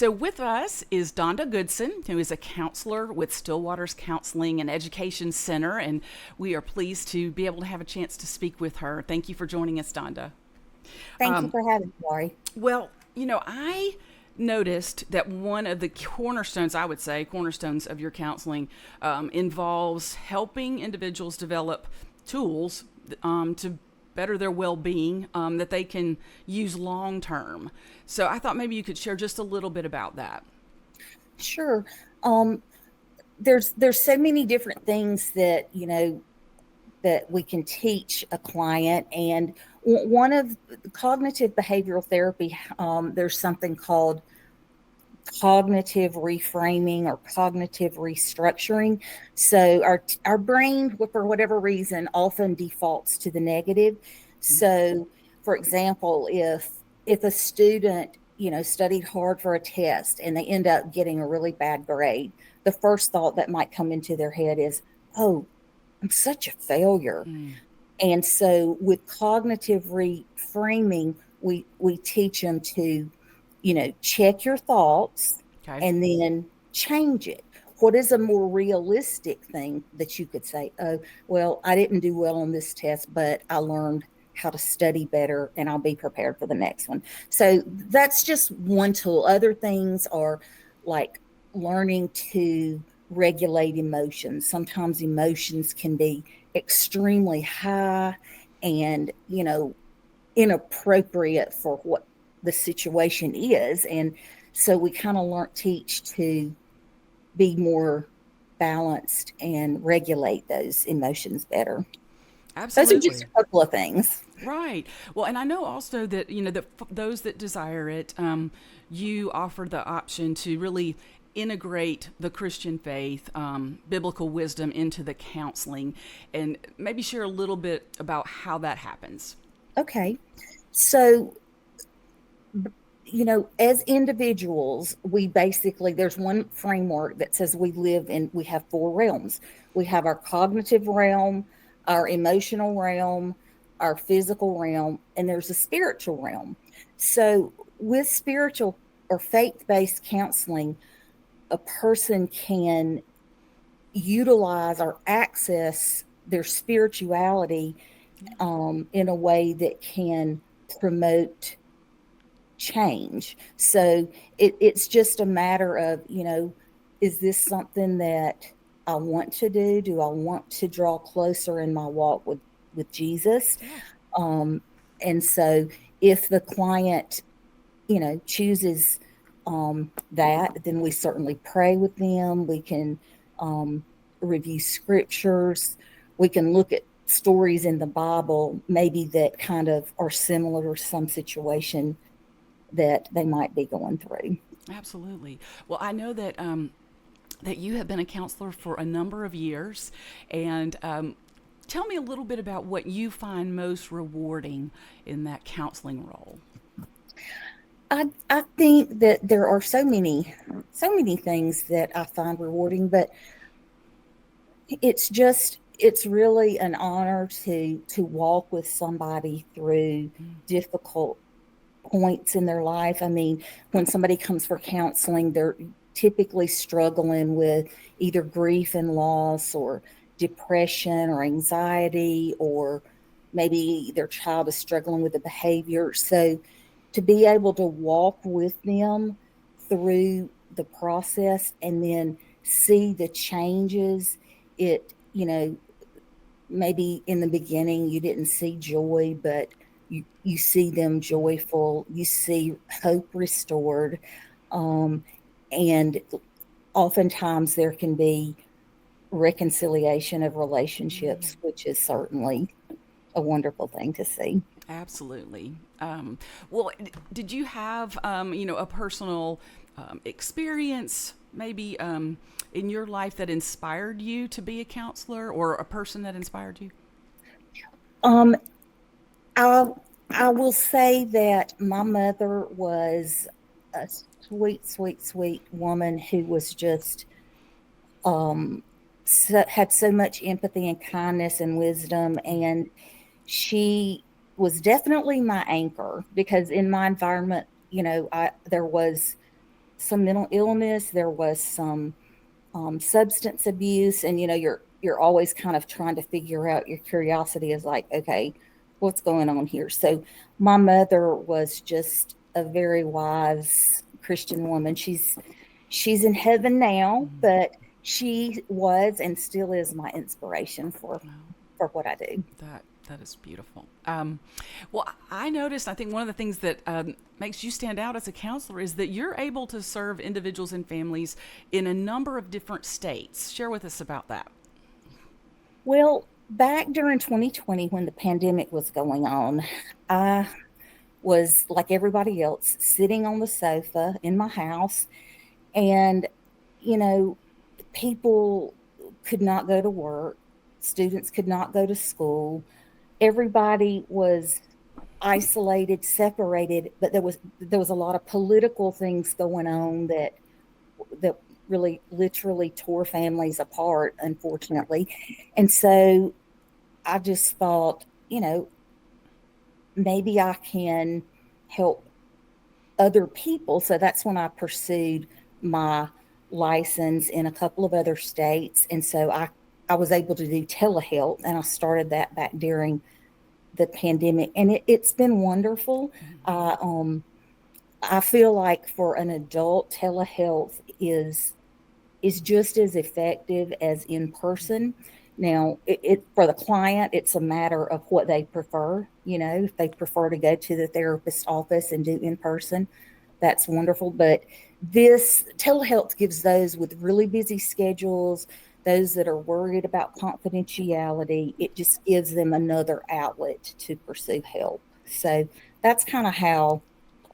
So with us is Donda Goodson, who is a counselor with Stillwater's Counseling and Education Center, and we are pleased to be able to have a chance to speak with her. Thank you for joining us, Donda. Thank you for having me, Lori. Well, I noticed that one of the cornerstones, I would say, cornerstones of your counseling involves helping individuals develop tools to better their well-being that they can use long term. So I thought maybe you could share just a little bit about that. Sure. Um, there's so many different things that that we can teach a client, and one of cognitive behavioral therapy. There's something called cognitive reframing or cognitive restructuring. So our brain, for whatever reason, often defaults to the negative. So, for example, if a student studied hard for a test and they end up getting a really bad grade, the first thought that might come into their head is, "Oh, I'm such a failure." Mm, And so with cognitive reframing, we teach them to, check your thoughts okay. and then change it. What is a more realistic thing that you could say? Oh, well, I didn't do well on this test, but I learned how to study better and I'll be prepared for the next one. So that's just one tool. Other things are like learning to regulate emotions. Sometimes emotions can be extremely high and, inappropriate for what the situation is. And so we kind of teach to be more balanced and regulate those emotions better. Those are just Absolutely. a couple of things. Right. Well, and I know also that that those that desire it, you offer the option to really integrate the Christian faith, biblical wisdom into the counseling, and maybe share a little bit about how that happens. Okay. So, as individuals, we basically, there's one framework that says we have four realms. We have our cognitive realm, our emotional realm, our physical realm, and there's a spiritual realm. So, with spiritual or faith based counseling, a person can utilize or access their spirituality in a way that can promote change. So it's just a matter of, is this something that I want to do? Do I want to draw closer in my walk with Jesus? Yeah. Um, and so if the client, chooses that, then we certainly pray with them. We can um, review scriptures. We can look at stories in the Bible, maybe that kind of are similar to some situation that they might be going through. Absolutely. Well, I know that that you have been a counselor for a number of years, and tell me a little bit about what you find most rewarding in that counseling role. I think that there are so many things that I find rewarding, but it's really an honor to walk with somebody through difficult points in their life. I mean, when somebody comes for counseling, they're typically struggling with either grief and loss or depression or anxiety, or maybe their child is struggling with a behavior. So to be able to walk with them through the process and then see the changes, it, maybe in the beginning you didn't see joy, but you see them joyful, you see hope restored, um, and oftentimes there can be reconciliation of relationships, which is certainly a wonderful thing to see. Absolutely. Well, did you have, a personal experience maybe in your life that inspired you to be a counselor, or a person that inspired you? Um, I I will say that my mother was a sweet, sweet, sweet woman who was just had so much empathy and kindness and wisdom, and she was definitely my anchor because in my environment, I there was some mental illness, there was some substance abuse, and you're always kind of trying to figure out. Your curiosity is like, okay, what's going on here? So my mother was just a very wise Christian woman. She's in heaven now, but she was and still is my inspiration for what I do. That is beautiful. Well, I noticed. I think one of the things that makes you stand out as a counselor is that you're able to serve individuals and families in a number of different states. Share with us about that. Well, back during 2020 when the pandemic was going on, I was like everybody else sitting on the sofa in my house, and you know people could not go to work, students could not go to school, everybody was isolated, separated, but there was a lot of political things going on that really literally tore families apart, unfortunately. And so I just thought, maybe I can help other people. So that's when I pursued my license in a couple of other states. And so I was able to do telehealth, and I started that back during the pandemic, and it's been wonderful. I feel like for an adult, telehealth is just as effective as in person. Now, it for the client, it's a matter of what they prefer. If they prefer to go to the therapist's office and do in person, that's wonderful. But this telehealth gives those with really busy schedules, those that are worried about confidentiality, it just gives them another outlet to pursue help. So that's kind of how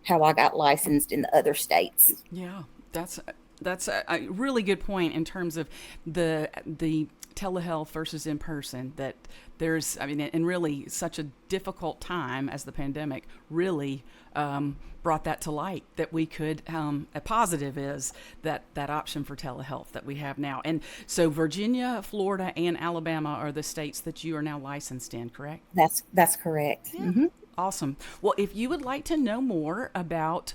I got licensed in the other states. Yeah, that's a really good point in terms of the telehealth versus in person. That there's, I mean, and really such a difficult time as the pandemic really brought that to light, that we could, a positive is that option for telehealth that we have now. And so Virginia, Florida, and Alabama are the states that you are now licensed in, correct? That's correct. Yeah. Mm-hmm. Awesome. Well, if you would like to know more about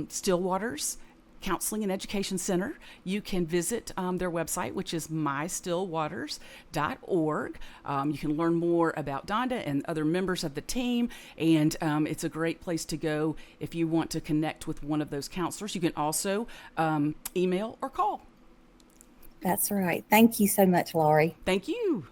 Stillwater's Counseling and Education Center, you can visit their website, which is mystillwaters.org. You can learn more about Donda and other members of the team, and it's a great place to go if you want to connect with one of those counselors. You can also email or call. That's right. Thank you so much, Laurie. Thank you.